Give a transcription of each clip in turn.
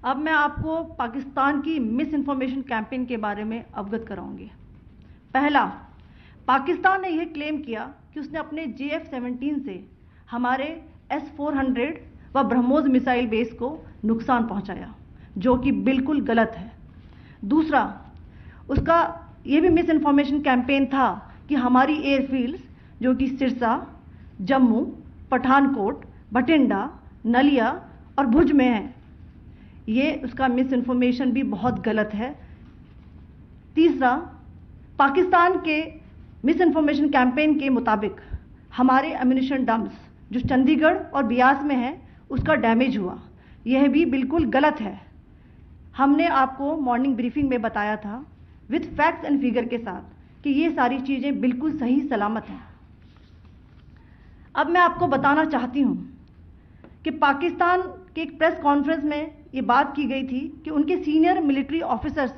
अब मैं आपको पाकिस्तान की मिस इन्फॉर्मेशन कैंपेन के बारे में अवगत कराऊंगी। पहला, पाकिस्तान ने यह क्लेम किया कि उसने अपने JF-17 से हमारे S-400 व ब्रह्मोस मिसाइल बेस को नुकसान पहुंचाया, जो कि बिल्कुल गलत है। दूसरा, उसका यह भी मिस इन्फॉर्मेशन कैंपेन था कि हमारी एयरफील्ड्स जो कि सिरसा, जम्मू, पठानकोट, भटिंडा, नलिया और भुज में है, ये उसका मिस इन्फॉर्मेशन भी बहुत गलत है। तीसरा, पाकिस्तान के मिस इन्फॉर्मेशन कैंपेन के मुताबिक हमारे एम्यूनिशन डम्प्स जो चंडीगढ़ और बियास में है उसका डैमेज हुआ, यह भी बिल्कुल गलत है। हमने आपको मॉर्निंग ब्रीफिंग में बताया था विद फैक्ट्स एंड फिगर के साथ कि ये सारी चीज़ें बिल्कुल सही सलामत हैं। अब मैं आपको बताना चाहती हूँ कि पाकिस्तान के एक प्रेस कॉन्फ्रेंस में ये बात की गई थी कि उनके सीनियर मिलिट्री ऑफिसर्स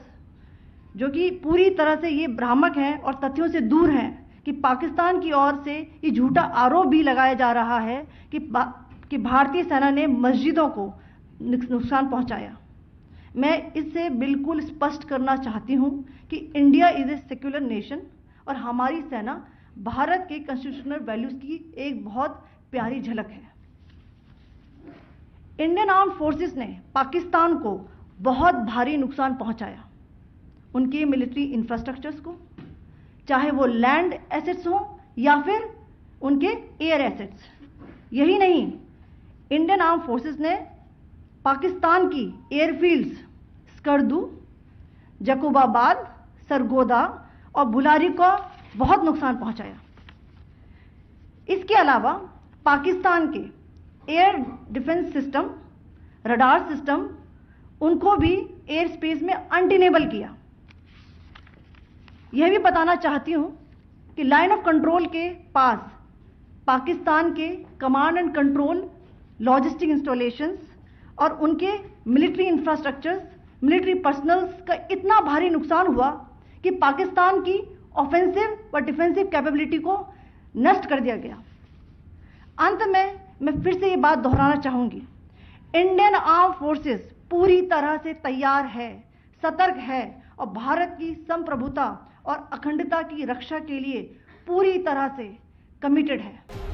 जो कि पूरी तरह से ये भ्रामक हैं और तथ्यों से दूर हैं कि पाकिस्तान की ओर से ये झूठा आरोप भी लगाया जा रहा है कि भारतीय सेना ने मस्जिदों को नुकसान पहुंचाया। मैं इससे बिल्कुल स्पष्ट करना चाहती हूं कि India is a secular nation और हमारी सेना भारत के कॉन्स्टिट्यूशनल वैल्यूज की एक बहुत प्यारी झलक है। इंडियन आर्म्ड फोर्सेस ने पाकिस्तान को बहुत भारी नुकसान पहुंचाया, उनके मिलिट्री इंफ्रास्ट्रक्चर्स को, चाहे वो लैंड एसेट्स हो या फिर उनके एयर एसेट्स। यही नहीं, इंडियन आर्म्ड फोर्सेस ने पाकिस्तान की एयरफील्ड्स स्कर्दू, जकोबाबाद, सरगोदा और बुलारी को बहुत नुकसान पहुंचाया। इसके अलावा पाकिस्तान के air defence system, radar system, उनको भी एयर स्पेस में अनटेनेबल किया। यह भी बताना चाहती हूं कि लाइन ऑफ कंट्रोल के पास पाकिस्तान के command and control logistic installations और उनके मिलिट्री इंफ्रास्ट्रक्चर्स, मिलिट्री पर्सनल्स का इतना भारी नुकसान हुआ कि पाकिस्तान की ऑफेंसिव व डिफेंसिव कैपेबिलिटी को नष्ट कर दिया गया। अंत में मैं फिर से ये बात दोहराना चाहूंगी, इंडियन आर्म फोर्सेस पूरी तरह से तैयार है, सतर्क है और भारत की संप्रभुता और अखंडता की रक्षा के लिए पूरी तरह से कमिटेड है।